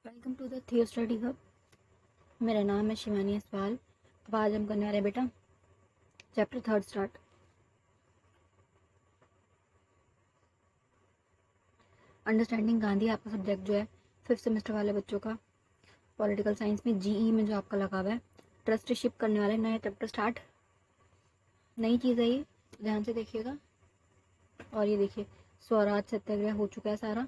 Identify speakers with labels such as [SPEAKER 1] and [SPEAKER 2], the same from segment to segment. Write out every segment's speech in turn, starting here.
[SPEAKER 1] Welcome to the थियो study hub. मेरा नाम है शिवानी असवाल। अब आज हम करने वाले बेटा चैप्टर 3 स्टार्ट। अंडरस्टैंडिंग गांधी आपका सब्जेक्ट जो है 5th सेमेस्टर वाले बच्चों का पॉलिटिकल साइंस में जीई में जो आपका लगा हुआ है ट्रस्टीशिप करने वाले नया चैप्टर स्टार्ट। नई चीज़ है ये, ध्यान से देखिएगा। और ये देखिए स्वराज सत्याग्रह हो चुका है सारा।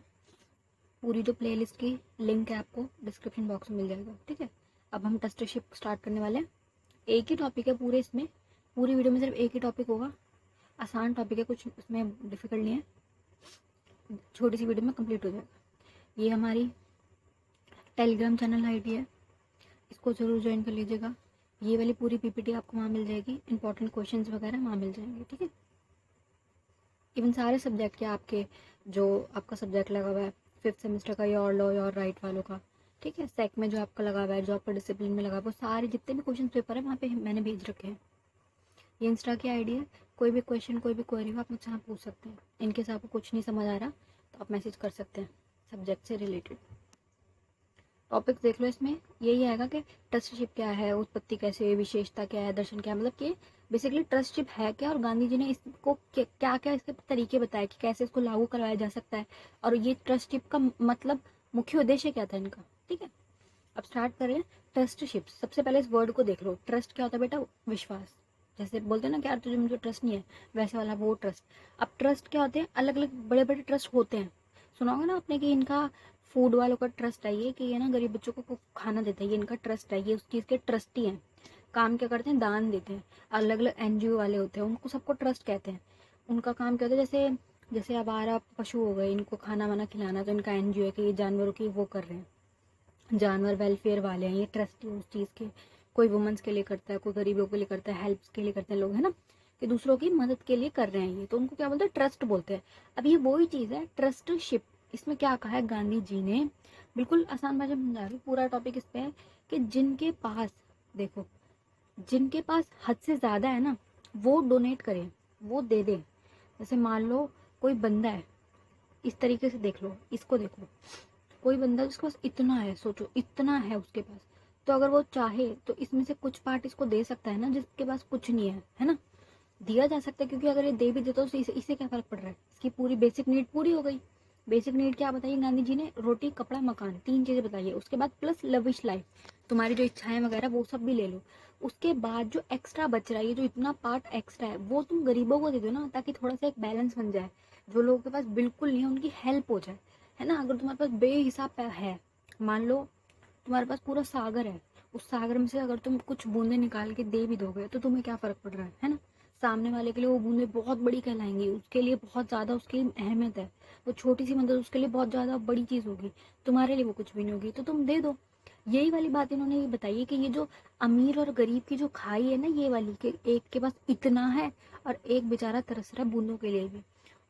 [SPEAKER 1] पूरी जो प्लेलिस्ट की लिंक है आपको डिस्क्रिप्शन बॉक्स में मिल जाएगा, ठीक है। अब हम ट्रस्टीशिप स्टार्ट करने वाले हैं। एक ही टॉपिक है पूरे इसमें, पूरी वीडियो में सिर्फ एक ही टॉपिक होगा। आसान टॉपिक है, कुछ उसमें डिफिकल्ट नहीं है, छोटी सी वीडियो में कंप्लीट हो जाएगा। ये हमारी टेलीग्राम चैनल आईडी है, इसको ज़रूर ज्वाइन कर लीजिएगा। ये वाली पूरी पीपीटी आपको वहाँ मिल जाएगी, इंपॉर्टेंट क्वेश्चंस वगैरह वहाँ मिल जाएंगे, ठीक है। इवन सारे सब्जेक्ट के आपके जो आपका सब्जेक्ट लगा हुआ है 5th सेमेस्टर का, योर लॉ योर राइट वालों का, ठीक है। सेक में जो आपका लगा हुआ है, जो आपका डिसिप्लिन में लगा हुआ है, वो सारे जितने भी क्वेश्चन पेपर है वहाँ पे मैंने भेज रखे हैं। ये इंस्टा की आईडी है। कोई भी क्वेश्चन कोई भी क्वेरी हो आप मुझसे यहाँ पूछ सकते हैं। इनकेस आपको कुछ नहीं समझ आ रहा तो आप मैसेज कर सकते हैं सब्जेक्ट से रिलेटेड। टॉपिक देख लो, इसमें यही आएगा कि ट्रस्टशिप क्या है, उत्पत्ति कैसे हुई, विशेषता क्या है, दर्शन क्या है, मतलब कि बेसिकली ट्रस्टशिप है क्या और गांधी जी ने इसको क्या क्या इसके तरीके बताए कि कैसे इसको लागू करवाया जा सकता है, और ये ट्रस्टशिप का मतलब मुख्य उद्देश्य क्या था इनका, ठीक है। अब स्टार्ट करें ट्रस्टशिप। सबसे पहले इस वर्ड को देख लो। ट्रस्ट क्या होता है बेटा? विश्वास। जैसे बोलते हैं ना कि यार तुझे मुझे ट्रस्ट नहीं है, वैसे वाला वो ट्रस्ट। अब ट्रस्ट क्या होते हैं? अलग अलग बड़े बड़े ट्रस्ट होते हैं। सुना होगा ना आपने कि इनका फूड वालों का ट्रस्ट है, ये कि ये ना गरीब बच्चों को खाना देता है, ये इनका ट्रस्ट है, ये उस चीज़ के ट्रस्टी हैं। काम क्या करते हैं? दान देते हैं। अलग अलग एनजीओ वाले होते हैं, उनको सबको ट्रस्ट कहते हैं। उनका काम क्या होता है? जैसे जैसे आवारा पशु हो गए, इनको खाना वाना खिलाना, तो इनका एनजीओ है कि ये जानवरों की वो कर रहे हैं, जानवर वेलफेयर वाले हैं, ये ट्रस्टी उस चीज़ के। कोई वुमेंस के लिए करता है, कोई गरीबों के लिए करता है, हेल्प के लिए करते हैं लोग, है ना, कि दूसरों की मदद के लिए कर रहे हैं ये, तो उनको क्या बोलते हैं? ट्रस्ट बोलते हैं। अब ये वही चीज़ है ट्रस्टशिप। इसमें क्या कहा है गांधी जी ने? बिल्कुल आसान भाषा में समझा रही हूँ। पूरा टॉपिक इस पे है कि जिनके पास, देखो, जिनके पास हद से ज़्यादा है ना, वो डोनेट करें, वो दे दें। जैसे मान लो कोई बंदा है, इस तरीके से देख लो, इसको देखो, कोई बंदा जिसके पास इतना है, सोचो इतना है उसके पास, तो अगर वो चाहे तो इसमें से कुछ पार्ट इसको दे सकता है ना, जिसके पास कुछ नहीं है ना, दिया जा सकता है। क्योंकि अगर ये दे भी देता तो इससे क्या फर्क पड़ रहा है? इसकी पूरी बेसिक नीड पूरी हो गई। बेसिक नीड क्या बताइए गांधी जी ने? रोटी कपड़ा मकान, 3 चीजें बताइए। उसके बाद प्लस लविश लाइफ, तुम्हारी जो इच्छाएं वगैरह वो सब भी ले लो। उसके बाद जो एक्स्ट्रा बच रहा है, ये जो इतना पार्ट एक्स्ट्रा है, वो तुम गरीबों को दे दो ना, ताकि थोड़ा सा एक बैलेंस बन जाए। जो लोगों के पास बिल्कुल नहीं है उनकी हेल्प हो जाए, है ना। अगर तुम्हारे पास बेहिसाब है, मान लो तुम्हारे पास पूरा सागर है, उस सागर में से अगर तुम कुछ बूंदे निकाल के दे भी दोगे तो तुम्हें क्या फर्क पड़ रहा है ना। सामने वाले के लिए वो बूंदे बहुत बड़ी कहलाएंगी, उसके लिए बहुत ज़्यादा उसकी अहमियत है। वो छोटी सी मदद उसके लिए बहुत ज़्यादा बड़ी चीज़ होगी, तुम्हारे लिए वो कुछ भी नहीं होगी, तो तुम दे दो। यही वाली बात इन्होंने ये बताई है कि ये जो अमीर और गरीब की जो खाई है ना, ये वाली कि एक के पास इतना है और एक बेचारा तरस रहा है बूंदों के लिए भी,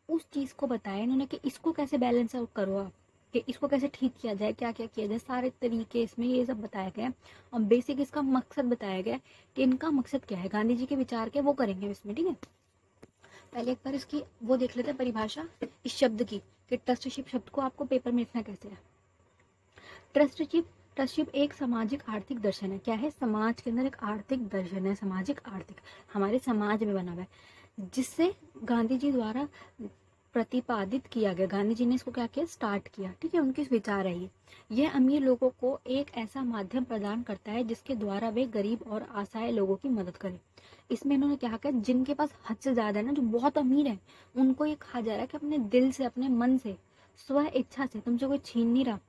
[SPEAKER 1] उस चीज़ को बताया इन्होंने कि इसको कैसे बैलेंस आउट करो आप, कि इसको कैसे ठीक किया जाए, क्या क्या किया जाए, सारे तरीके इसमें ये सब बताया गया है। और बेसिक इसका मकसद बताया गया है कि इनका मकसद क्या है, गांधी जी के विचार के वो करेंगे इसमें, ठीक है। पहले एक बार इसकी वो देख लेते हैं परिभाषा इस शब्द की, कि ट्रस्टशिप शब्द को आपको पेपर में लिखना कैसे है। ट्रस्टशिप ट्रस्टशिप एक सामाजिक आर्थिक दर्शन है। क्या है? समाज के अंदर एक आर्थिक दर्शन है, सामाजिक आर्थिक, हमारे समाज में बना हुआ है, जिससे गांधी जी द्वारा प्रतिपादित किया गया। गांधी जी ने इसको क्या किया? स्टार्ट किया, ठीक है। उनके विचार है ये। यह अमीर लोगों को एक ऐसा माध्यम प्रदान करता है जिसके द्वारा वे गरीब और असहाय लोगों की मदद करें। इसमें इन्होंने क्या कहा? जिनके पास हद से ज्यादा है ना, जो बहुत अमीर है, उनको ये कहा जा रहा है कि अपने दिल से, अपने मन से, स्व इच्छा से, तुमसे कोई छीन नहीं रहा,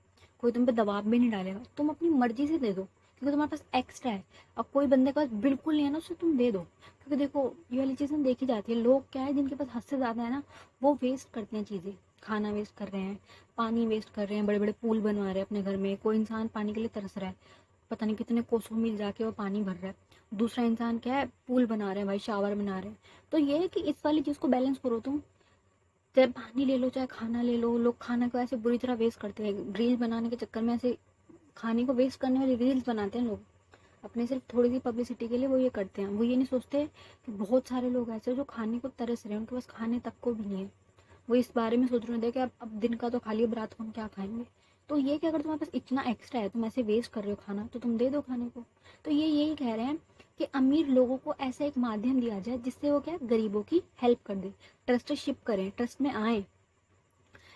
[SPEAKER 1] कोई तुम पे दबाव भी नहीं डालेगा, तुम अपनी मर्जी से दे दो, क्योंकि तुम्हारे पास एक्स्ट्रा है। और कोई बंदे के पास बिल्कुल नहीं है ना, उससे तुम दे दो। क्योंकि देखो ये वाली चीज़ ना देखी जाती है, लोग क्या है जिनके पास हद से ज़्यादा है ना, वो वेस्ट करते हैं चीज़ें, खाना वेस्ट कर रहे हैं, पानी वेस्ट कर रहे हैं, बड़े बड़े पूल बनवा रहे हैं अपने घर में। कोई इंसान पानी के लिए तरस रहा है, पता नहीं कितने कोसों मील जाके वो पानी भर रहा है, दूसरा इंसान क्या है, पूल बना रहे हैं भाई, शावर बना रहे हैं। तो ये है कि इस वाली चीज़ को बैलेंस करो तुम। चाहे पानी ले लो, चाहे खाना ले लो। लोग खाना को ऐसे बुरी तरह वेस्ट करते हैं, रील बनाने के चक्कर में ऐसे खाने को वेस्ट करने वाली रील्स बनाते हैं लोग, अपने सिर्फ थोड़ी सी पब्लिसिटी के लिए वो ये करते हैं। वो ये नहीं सोचते कि बहुत सारे लोग ऐसे जो खाने को तरस रहे हैं, उनके पास खाने तक को भी नहीं है। वो इस बारे में सोच रहे होते हैं कि अब दिन का तो खा लिया, अब रात को हम क्या खाएंगे। तो ये कि अगर तुम्हारे पास इतना एक्स्ट्रा है, तुम ऐसे वेस्ट कर रहे हो खाना, तो तुम दे दो खाने को। तो ये यही कह रहे हैं कि अमीर लोगों को ऐसा एक माध्यम दिया जाए जिससे वो क्या गरीबों की हेल्प कर दे, ट्रस्टशिप करें, ट्रस्ट में आए।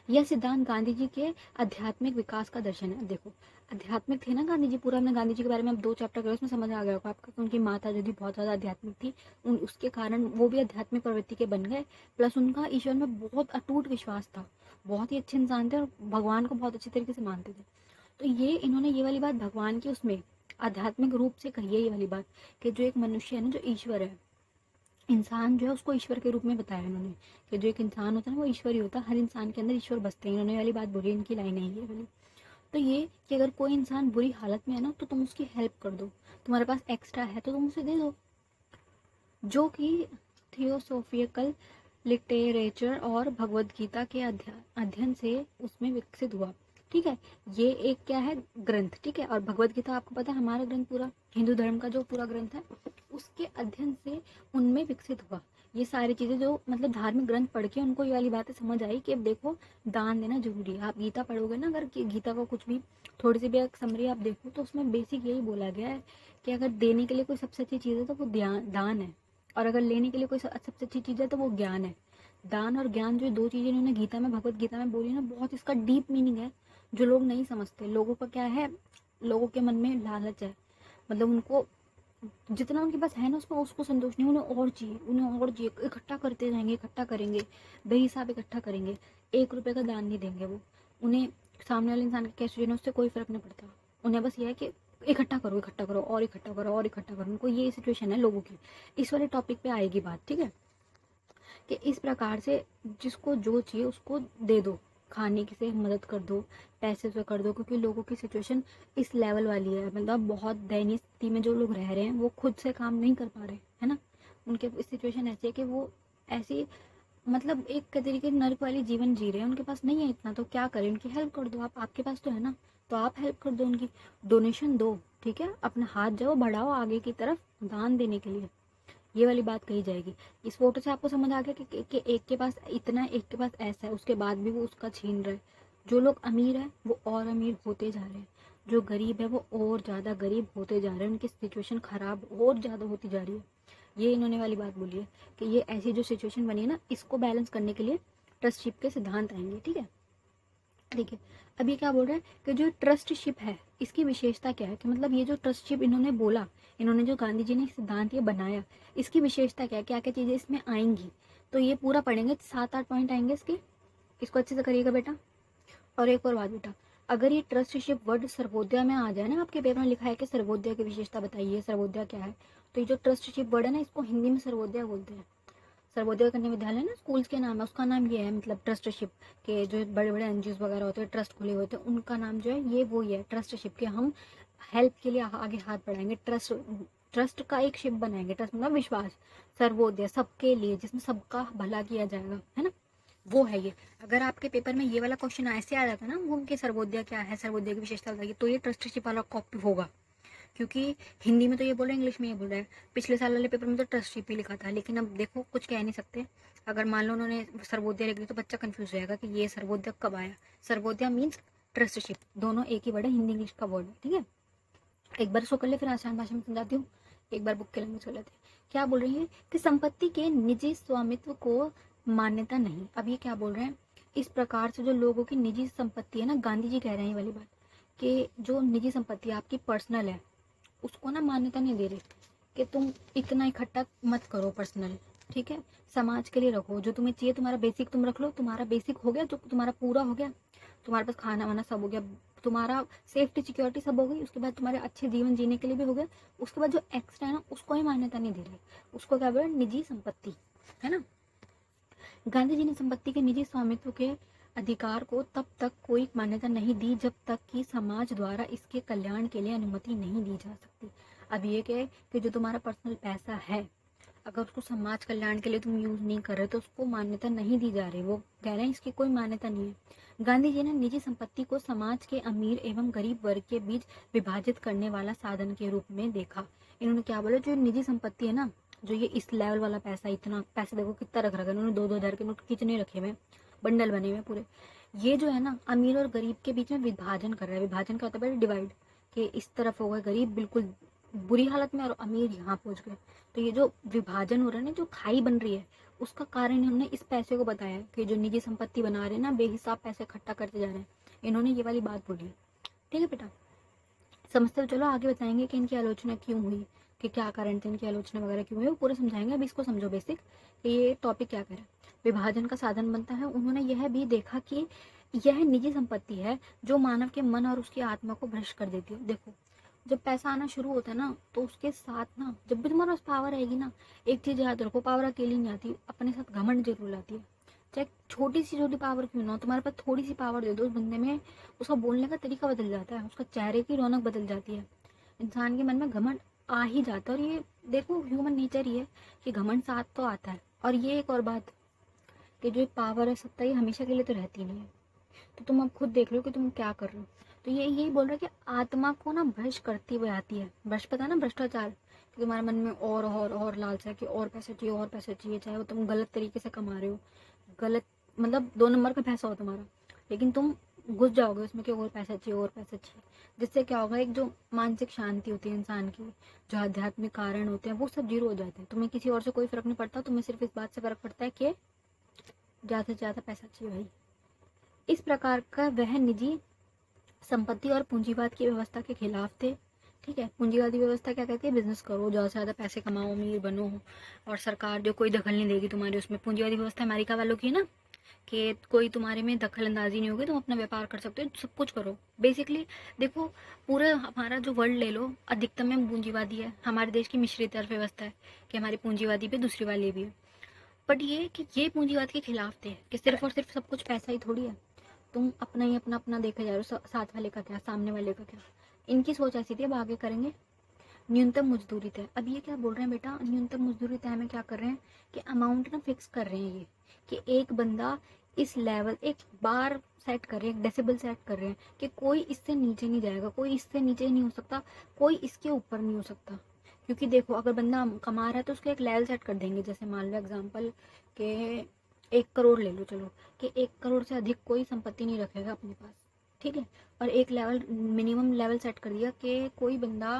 [SPEAKER 1] यह सिद्धांत गांधी जी के आध्यात्मिक विकास का दर्शन है। देखो आध्यात्मिक थे ना गांधी जी, पूरा हमने गांधी जी के बारे में अब 2 चैप्टर करे, उसमें समझ आ गया होगा आपका कि उनकी माता जो थी बहुत ज़्यादा आध्यात्मिक थी, उसके कारण वो भी आध्यात्मिक प्रवृत्ति के बन गए। प्लस उनका ईश्वर में बहुत अटूट विश्वास था, बहुत ही अच्छे इंसान थे और भगवान को बहुत अच्छी तरीके से मानते थे। तो ये इन्होंने ये वाली बात भगवान की उसमें आध्यात्मिक रूप से कही है, ये वाली बात कि जो एक मनुष्य है ना, जो ईश्वर है, इंसान जो है उसको ईश्वर के रूप में बताया इन्होंने कि जो एक इंसान होता है ना वो ईश्वर ही होता है, हर इंसान के अंदर ईश्वर बसते हैं। इन्होंने वाली बात बोली, इनकी लाइन है ये वाली। तो ये कि अगर कोई इंसान बुरी हालत में है ना, तो तुम उसकी हेल्प कर दो, तुम्हारे पास एक्स्ट्रा है तो तुम उसे दे दो। जो कि थियोसोफिकल लिटरेचर और भगवत गीता के अध्ययन से उसमें विकसित हुआ। ठीक है, ये एक क्या है ग्रंथ, ठीक है। और भगवत गीता आपको पता है हमारा ग्रंथ, पूरा हिंदू धर्म का जो पूरा ग्रंथ है, उसके अध्ययन से उनमें विकसित हुआ। ये सारी चीज़ें जो मतलब धार्मिक ग्रंथ पढ़ के उनको ये वाली बातें समझ आई कि अब देखो दान देना जरूरी है। आप गीता पढ़ोगे ना, अगर गीता का कुछ भी थोड़ी सी भी एक समरी आप देखो तो उसमें बेसिक यही बोला गया है कि अगर देने के लिए कोई सबसे अच्छी चीज़ है तो वो दान है, और अगर लेने के लिए कोई सबसे अच्छी चीज़ है तो वो ज्ञान है। दान और ज्ञान जो 2 चीज़ें इन्होंने गीता में भगवत गीता में बोली ना, बहुत इसका डीप मीनिंग है जो लोग नहीं समझते। लोगों का क्या है, लोगों के मन में लालच है, मतलब उनको जितना उनके पास है ना उसमें उसको संतोष नहीं, उन्हें और चाहिए, उन्हें और चाहिए, इकट्ठा करते जाएंगे, इकट्ठा करेंगे, बेहिसाब इकट्ठा करेंगे, 1 रुपए का दान नहीं देंगे वो। उन्हें सामने वाले इंसान के कैसे देना उससे कोई फर्क नहीं पड़ता, उन्हें बस ये है कि इकट्ठा करो, इकट्ठा करो और इकट्ठा करो और इकट्ठा करो। उनको ये सिचुएशन है लोगों की। इस वाले टॉपिक पे आएगी बात, ठीक है, कि इस प्रकार से जिसको जो चाहिए उसको दे दो, खाने की से मदद कर दो, पैसे से कर दो, क्योंकि लोगों की सिचुएशन इस लेवल वाली है, मतलब बहुत दयनीय स्थिति में जो लोग रह रहे हैं, वो खुद से काम नहीं कर पा रहे, है ना। उनके सिचुएशन ऐसी है कि वो ऐसी मतलब एक तरीके की नर्क वाली जीवन जी रहे हैं, उनके पास नहीं है इतना, तो क्या करें, उनकी हेल्प कर दो आप, आपके पास तो है ना, तो आप हेल्प कर दो, उनकी डोनेशन दो, ठीक है, अपना हाथ जाओ बढ़ाओ आगे की तरफ दान देने के लिए। ये वाली बात कही जाएगी। इस फोटो से आपको समझ आ गया कि एक के पास इतना है, एक के पास ऐसा है, उसके बाद भी वो उसका छीन रहा है। जो लोग अमीर है वो और अमीर होते जा रहे हैं, जो गरीब है वो और ज़्यादा गरीब होते जा रहे हैं, उनकी सिचुएशन खराब और ज़्यादा होती जा रही है। ये इन्होंने वाली बात बोली है कि ये ऐसी जो सिचुएशन बनी है ना, इसको बैलेंस करने के लिए ट्रस्टशिप के सिद्धांत आएंगे, ठीक है। देखिए अब ये क्या बोल रहे हैं कि जो ट्रस्टशिप है इसकी विशेषता क्या है, कि मतलब ये जो ट्रस्टशिप इन्होंने बोला, इन्होंने जो गांधी जी ने सिद्धांत ये बनाया, इसकी विशेषता क्या है, क्या क्या चीज़ें इसमें आएंगी। तो ये पूरा पढ़ेंगे, 7-8 पॉइंट आएंगे इसके, इसको अच्छे से करिएगा बेटा। और एक और बात बेटा, अगर ये ट्रस्टशिप वर्ड सर्वोदय में आ जाए ना, आपके पेपर में लिखा है कि सर्वोदय की विशेषता बताइए, सर्वोदय क्या है, तो ये जो ट्रस्टशिप वर्ड है ना, इसको हिंदी में सर्वोदय बोलते हैं। सर्वोदय कन्या विद्यालय ना स्कूल्स के नाम है, उसका नाम ये है, मतलब ट्रस्टशिप के जो बड़े बड़े एनजीओ वगैरह होते हैं, ट्रस्ट खुले हुए होते हैं, उनका नाम जो है ये वो ही है ट्रस्टशिप के। हम हेल्प के लिए आगे हाथ बढ़ाएंगे, ट्रस्ट ट्रस्ट का एक शिप बनाएंगे, ट्रस्ट मतलब विश्वास, सर्वोदय सबके लिए जिसमें सबका भला किया जाएगा, है ना, वो है ये। अगर आपके पेपर में ये वाला क्वेश्चन ऐसे आ जाता है ना, घूम के सर्वोदय क्या है, सर्वोदय की विशेषता बताइए, तो ये ट्रस्टशिप वाला कॉपी होगा, क्योंकि हिंदी में तो ये बोल रहे हैं, इंग्लिश में ये बोल रहे हैं। पिछले साल वाले पेपर में तो ट्रस्टशिप ही लिखा था, लेकिन अब देखो कुछ कह नहीं सकते। अगर मान लो उन्होंने सर्वोदय लिख दी तो बच्चा कंफ्यूज हो जाएगा कि ये सर्वोदय कब आया। सर्वोदय मीन्स ट्रस्टशिप, दोनों एक ही वर्ड है, हिंदी इंग्लिश का वर्ड है, ठीक है। एक बार इसको कर ले, फिर आसान भाषा में समझाती हूँ। एक बार बुक के लैंग्वेज कर लेते हैं। क्या बोल रही है कि संपत्ति के निजी स्वामित्व को मान्यता नहीं। अब ये क्या बोल रहे हैं, इस प्रकार से जो लोगों की निजी संपत्ति है ना, गांधी जी कह रहे हैं ये वाली बात, कि जो निजी संपत्ति आपकी पर्सनल है उसको ना मान्यता नहीं दे रहे, कि तुम इतना इकट्ठा मत करो पर्सनल, ठीक है, समाज के लिए रखो, जो तुम्हें चाहिए तुम्हारा बेसिक तुम रख लो, तुम्हारा बेसिक हो गया, जो तुम्हारा पूरा हो गया, तुम्हारे पास खाना वाना सब हो गया, तुम्हारा सेफ्टी सिक्योरिटी सब हो गई, उसके बाद तुम्हारे अच्छे जीवन जीने के लिए भी हो गया, उसके बाद जो एक्स्ट्रा है ना उसको ही मान्यता नहीं दे रहे, उसको क्या बोले, निजी संपत्ति, है ना। गांधी जी ने संपत्ति के निजी स्वामित्व के अधिकार को तब तक कोई मान्यता नहीं दी जब तक कि समाज द्वारा इसके कल्याण के लिए अनुमति नहीं दी जा सकती। अब ये क्या है कि जो तुम्हारा पर्सनल पैसा है, अगर उसको समाज कल्याण के लिए तुम यूज नहीं कर रहे तो उसको मान्यता नहीं दी जा रही, वो कह रहे हैं इसकी कोई मान्यता नहीं है। गांधी जी ने निजी संपत्ति को समाज के अमीर एवं गरीब वर्ग के बीच विभाजित करने वाला साधन के रूप में देखा। इन्होंने क्या बोला, जो निजी संपत्ति है ना, जो ये इस लेवल वाला पैसा, इतना पैसा देखो कितना रख रखा है इन्होंने, 2-2 हज़ार के नोट कितने रखे हुए, बंडल बने हुए पूरे, ये जो है ना अमीर और गरीब के बीच में विभाजन कर रहा है। विभाजन क्या होता है? डिवाइड, कि इस तरफ हो गए गरीब बिल्कुल बुरी हालत में और अमीर यहाँ पहुंच गए। तो ये जो विभाजन हो रहा है ना, जो खाई बन रही है, उसका कारण इन्होंने इस पैसे को बताया कि जो निजी संपत्ति बना रहे हैं ना, बेहिसाब पैसे इकट्ठा करते जा रहे हैं, इन्होंने ये वाली बात बोली। ठीक है बेटा, समझते हो? चलो आगे बताएंगे कि इनकी आलोचना क्यों हुई, कि क्या कारण थे इनकी आलोचना वगैरह क्यों हुई, वो पूरे समझाएंगे। अभी इसको समझो बेसिक, कि ये टॉपिक क्या कह रहा है। विभाजन का साधन बनता है। उन्होंने यह भी देखा कि यह निजी संपत्ति है जो मानव के मन और उसकी आत्मा को भ्रष्ट कर देती है। देखो, जब पैसा आना शुरू होता है ना, तो उसके साथ ना, जब भी तुम्हारे पास पावर आएगी ना, एक चीज याद रखो, पावर अकेली नहीं आती, अपने साथ घमंड जरूर लाती है। चाहे छोटी पावर क्यों ना हो, तुम्हारे पास थोड़ी सी पावर दे दो उस बंदे में, उसका बोलने का तरीका बदल जाता है, उसका चेहरे की रौनक बदल जाती है, इंसान के मन में घमंड आ ही जाता है। और ये देखो ह्यूमन नेचर ही है कि घमंड साथ तो आता है। और ये एक और बात, कि जो पावर है, सत्ता, ये हमेशा के लिए तो रहती नहीं है। तो तुम अब खुद देख लो कि तुम क्या कर रहे हो। तो ये यही बोल रहा है कि आत्मा को ना भ्रष्ट करती हुई आती है। भ्रष्ट पता है ना, भ्रष्टाचार, कि तुम्हारे मन में और लालसा है कि और पैसे चाहिए, और पैसे चाहिए, चाहे वो तुम गलत तरीके से कमा रहे हो, गलत मतलब 2 नंबर का पैसा हो तुम्हारा, लेकिन तुम घुस जाओगे उसमें कि और पैसा चाहिए, और पैसा चाहिए। जिससे क्या होगा, एक जो मानसिक शांति होती है इंसान की, जो आध्यात्मिक कारण होते हैं, वो सब जीरो हो जाते हैं। तुम्हें किसी और से कोई फर्क नहीं पड़ता, तुम्हें सिर्फ इस बात से फर्क पड़ता है कि ज़्यादा से ज़्यादा पैसा चाहिए भाई। इस प्रकार का वह निजी संपत्ति और पूंजीवाद की व्यवस्था के खिलाफ थे। ठीक है, पूंजीवादी व्यवस्था क्या कहती है? बिजनेस करो, ज़्यादा से ज़्यादा पैसे कमाओ, अमीर बनो, और सरकार जो कोई दखल नहीं देगी तुम्हारे उसमें। पूंजीवादी व्यवस्था अमेरिका वालों की है ना, कि कोई तुम्हारे में दखल अंदाजी नहीं होगी, तुम अपना व्यापार कर सकते हो, सब कुछ करो बेसिकली। देखो, पूरे हमारा जो वर्ल्ड ले लो, अधिकतम में पूंजीवादी है। हमारे देश की मिश्रित अर्थव्यवस्था है, कि हमारी पूंजीवादी भी दूसरी वाली भी है। बट ये कि ये पूंजीवाद के खिलाफ थे, कि सिर्फ और सिर्फ सब कुछ पैसा ही थोड़ी है। तुम अपना ही अपना देखे जा रहे हो, साथ वाले का क्या, सामने वाले का क्या। इनकी सोच ऐसी थी। अब आगे करेंगे। न्यूनतम मजदूरी तय। अब ये क्या बोल रहे हैं बेटा, न्यूनतम मजदूरी तय में क्या कर रहे हैं, कि अमाउंट ना फिक्स कर रहे हैं ये, कि एक बंदा इस लेवल, एक बार सेट कर रहे हैं, एक डेसिबल सेट कर रहे हैं, कि कोई इससे नीचे नहीं जाएगा, कोई इससे नीचे नहीं हो सकता, कोई इसके ऊपर नहीं हो सकता। क्योंकि देखो, अगर बंदा कमा रहा है तो उसको एक लेवल सेट कर देंगे। जैसे मान लो एग्जाम्पल के 1 करोड़ ले लो, चलो, कि 1 करोड़ से अधिक कोई संपत्ति नहीं रखेगा अपने पास। ठीक है, और एक लेवल, मिनिमम लेवल सेट कर दिया कि कोई बंदा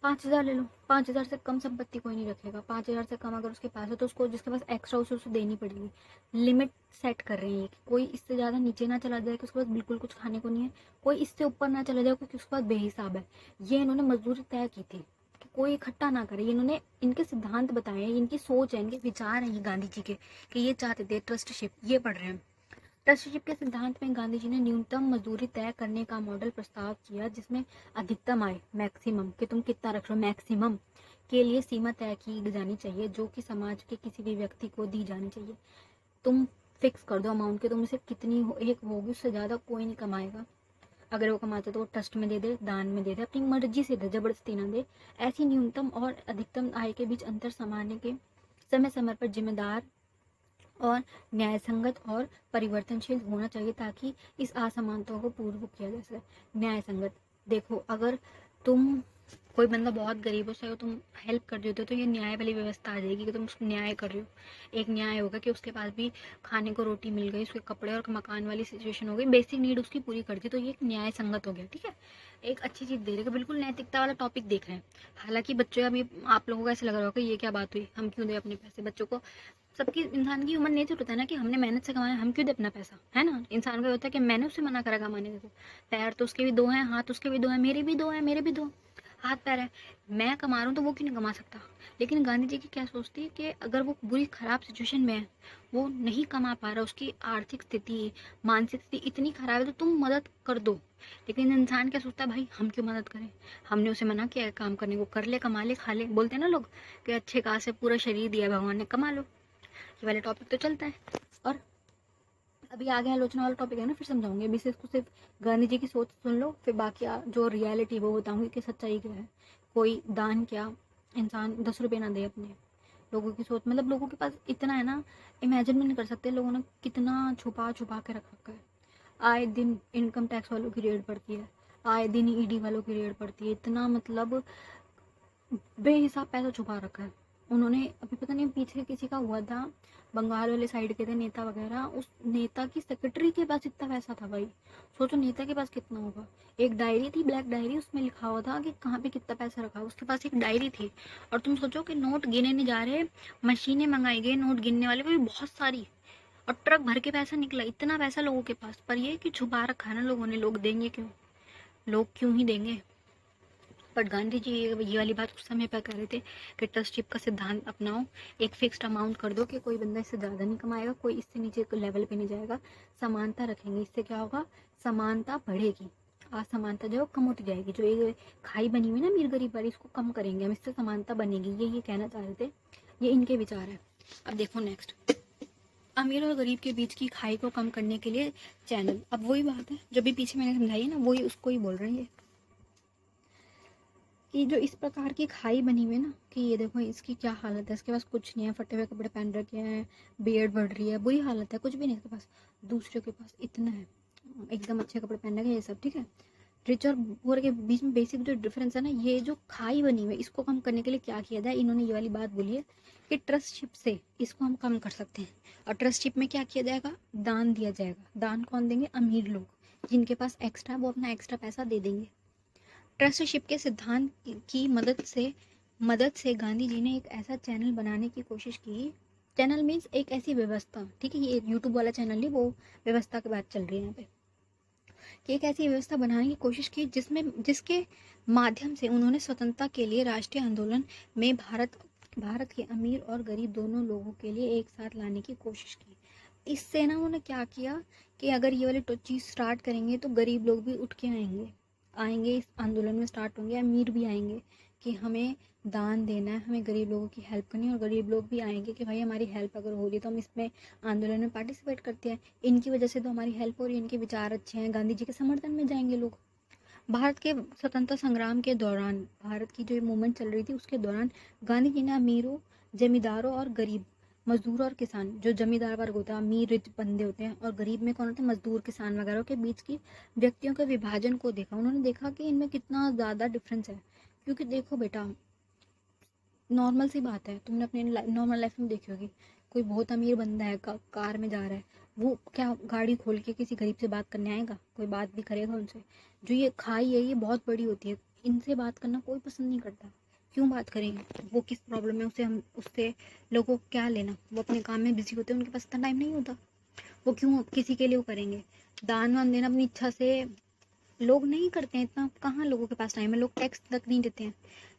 [SPEAKER 1] 5,000 ले लो, 5,000 से कम संपत्ति कोई नहीं रखेगा। 5,000 से कम अगर उसके पास है तो उसको, जिसके पास एक्स्ट्रा उसे देनी पड़ेगी। लिमिट सेट कर रहे हैं कि कोई इससे ज़्यादा नीचे ना चला जाए कि उसके पास बिल्कुल कुछ खाने को नहीं है, कोई इससे ऊपर ना चला जाए क्योंकि उसके पास बेहिसाब है। ये इन्होंने मजदूरी तय की थी कि कोई इकट्ठा ना करे। इन्होंने इनके सिद्धांत बताए हैं, इनकी सोच है, इनके विचार हैं ये गांधी जी के, कि ये चाहते थे ट्रस्टशिप। ये पढ़ रहे हैं। ट्रस्टीशिप के सिद्धांत में गांधी जी ने न्यूनतम मजदूरी तय करने का मॉडल प्रस्ताव किया, जिसमें अधिकतम आय, मैक्सिमम, कि तुम कितना रख रहे हो, मैक्सिमम के लिए सीमा तय की जानी चाहिए, जो कि समाज के किसी भी व्यक्ति को दी जानी चाहिए। तुम फिक्स कर दो अमाउंट के, तुमसे कितनी एक होगी, उससे ज़्यादा कोई नहीं कमाएगा। अगर वो कमाते तो वो ट्रस्ट में दे दे, दान में दे दे, अपनी मर्जी से दे, जबरदस्ती ना दे। ऐसी न्यूनतम और अधिकतम आय के बीच अंतर समाने के समय समय पर जिम्मेदार और न्यायसंगत और परिवर्तनशील होना चाहिए, ताकि इस असमानता को पूर्ण किया जा सके। न्यायसंगत, देखो, अगर तुम कोई बंदा बहुत गरीब हो, चाहे तुम हेल्प कर देते हो, तो ये न्याय वाली व्यवस्था आ जाएगी कि तुम उसको न्याय कर रहे हो। एक न्याय होगा कि उसके पास भी खाने को रोटी मिल गई, उसके कपड़े और मकान वाली सिचुएशन हो गई, बेसिक नीड उसकी पूरी कर दी, तो ये एक न्याय संगत हो गया। ठीक है, एक अच्छी चीज़ दे रहे, बिल्कुल नैतिकता वाला टॉपिक देख रहे हैं। हालांकि बच्चों, अभी आप लोगों को ऐसे लग रहा होगा कि ये क्या बात हुई, हम क्यों दे अपने पैसे बच्चों को। सबकी, इंसान की ह्यूमन नेचर होता है ना कि हमने मेहनत से कमाया, हम क्यों दे अपना पैसा, है ना। इंसान का होता है कि मैंने उससे मना करा कमाने को। पैर तो उसके भी दो हैं, हाथ उसके भी दो हैं, मेरे भी दो हैं, मेरे भी दो हाथ पैर है। मैं कमा रहा हूँ तो वो क्यों नहीं कमा सकता। लेकिन गांधी जी की क्या सोचती है कि अगर वो बुरी खराब सिचुएशन में है, वो नहीं कमा पा रहा, उसकी आर्थिक स्थिति, मानसिक स्थिति इतनी खराब है, तो तुम मदद कर दो। लेकिन इंसान क्या सोचता है, भाई हम क्यों मदद करें, हमने उसे मना किया है काम करने को, कर ले, कमा ले, खा ले। बोलते हैं ना लोग कि अच्छे घास से पूरा शरीर दिया भगवान ने, कमा लो। ये वाले टॉपिक तो चलता है। और अभी आगे आलोचना वाला टॉपिक है ना, फिर समझाऊंगी। अभी से इसको सिर्फ गांधी जी की सोच सुन लो, फिर बाकी जो रियलिटी वो बताऊंगी कि सच्चाई क्या है। कोई दान क्या, इंसान 10 रुपये ना दे अपने। लोगों की सोच, मतलब लोगों के पास इतना है ना, इमेजिन भी नहीं कर सकते लोगों ने कितना छुपा छुपा के रख रखा है। आए दिन इनकम टैक्स वालों की रेड पड़ती है, आए दिन ईडी वालों की रेड पड़ती है, इतना मतलब बेहिसाब पैसा छुपा रखा है। उन्होंने अभी पता नहीं पीछे किसी का हुआ था, बंगाल वाले साइड के थे नेता वगैरह, उस नेता की सेक्रेटरी के पास इतना पैसा था भाई। सोचो नेता के पास कितना होगा। एक डायरी थी, ब्लैक डायरी, उसमें लिखा हुआ था कि कहाँ पे कितना पैसा रखा है, उसके पास एक डायरी थी। और तुम सोचो कि नोट गिने नहीं जा रहे, मशीनें मंगाई गई नोट गिनने वाले, वो भी बहुत सारी, और ट्रक भर के पैसा निकला, इतना पैसा लोगों के पास। पर ये कि छुपा रखा है ना लोगों ने, लोग देंगे क्यों, लोग क्यों ही देंगे। बट गांधी जी ये वाली बात उस समय पर कह रहे थे कि ट्रस्टशिप का सिद्धांत अपनाओ, एक फिक्स्ड अमाउंट कर दो कि कोई बंदा इससे ज़्यादा नहीं कमाएगा, कोई इससे नीचे लेवल पे नहीं जाएगा, समानता रखेंगे, इससे क्या होगा, समानता बढ़ेगी, असमानता जो है वो कम होती जाएगी। जो ये खाई बनी हुई ना अमीर गरीब वाली, इसको कम करेंगे हम, इससे समानता बनेगी, ये कहना चाह रहे थे, ये इनके विचार है। अब देखो नेक्स्ट, अमीर और गरीब के बीच की खाई को कम करने के लिए चैनल। अब वही बात है जो भी पीछे मैंने समझाई है ना, वही उसको ही बोल रहे हैं ये, कि जो इस प्रकार की खाई बनी हुई है ना, कि ये देखो इसकी क्या हालत है, इसके पास कुछ नहीं है, फटे हुए कपड़े पहन रखे हैं, बियर्ड बढ़ रही है, बुरी हालत है, कुछ भी नहीं इसके पास, दूसरे के पास इतना है, एकदम अच्छे कपड़े पहन रखे, ये सब ठीक है। रिच और पुअर के बीच में बेसिक जो डिफरेंस है ना, ये जो खाई बनी हुई है, इसको कम करने के लिए क्या किया जाए, इन्होंने ये वाली बात बोली है कि ट्रस्टशिप से इसको हम कम कर सकते हैं। और ट्रस्टशिप में क्या किया जाएगा, दान दिया जाएगा। दान कौन देंगे, अमीर लोग, जिनके पास एक्स्ट्रा, वो अपना एक्स्ट्रा पैसा दे देंगे। ट्रस्टशिप के सिद्धांत की मदद से गांधी जी ने एक ऐसा चैनल बनाने की कोशिश की। चैनल मीन्स एक ऐसी व्यवस्था, ठीक है, ये यूट्यूब वाला चैनल नहीं, वो व्यवस्था की बात चल रही है यहाँ पे, कि एक ऐसी व्यवस्था बनाने की कोशिश की जिसके माध्यम से उन्होंने स्वतंत्रता के लिए राष्ट्रीय आंदोलन में भारत के अमीर और गरीब दोनों लोगों के लिए एक साथ लाने की कोशिश की। इससे ना उन्होंने क्या किया कि अगर ये वाली चीज़ स्टार्ट करेंगे तो गरीब लोग भी उठ के आएंगे इस आंदोलन में स्टार्ट होंगे, अमीर भी आएंगे कि हमें दान देना है, हमें गरीब लोगों की हेल्प करनी है, और गरीब लोग भी आएंगे कि भाई हमारी हेल्प अगर हो रही है तो हम इसमें आंदोलन में पार्टिसिपेट करते हैं, इनकी वजह से तो हमारी हेल्प हो रही है, इनके विचार अच्छे हैं, गांधी जी के समर्थन में जाएंगे लोग। भारत के स्वतंत्रता संग्राम के दौरान, भारत की जो मूवमेंट चल रही थी उसके दौरान, गांधी जी ने अमीरों, जमींदारों और गरीब, मजदूर और किसान, जो जमींदार वर्ग होता है, अमीर रिच बंदे होते हैं, और गरीब में कौन होते हैं, मजदूर किसान वगैरह के बीच की व्यक्तियों के विभाजन को देखा। उन्होंने देखा कि इनमें कितना ज़्यादा डिफरेंस है। क्योंकि देखो बेटा, नॉर्मल सी बात है, तुमने अपने नॉर्मल लाइफ में देखी होगी, कोई बहुत अमीर बंदा है, कार में जा रहा है, वो क्या गाड़ी खोल के किसी गरीब से बात करने आएगा, कोई बात भी करेगा उनसे। जो ये खाई है ये बहुत बड़ी होती है, इनसे बात करना कोई पसंद नहीं करता। क्यों बात करेंगे, वो किस प्रॉब्लम में, उसे हम उससे लोगों को क्या लेना, वो अपने काम में बिजी होते हैं, उनके पास इतना टाइम नहीं होता, वो क्यों किसी के लिए वो करेंगे। दान वान देना अपनी इच्छा से लोग नहीं करते हैं, इतना कहाँ लोगों के पास टाइम है, लोग टैक्स तक नहीं देते हैं।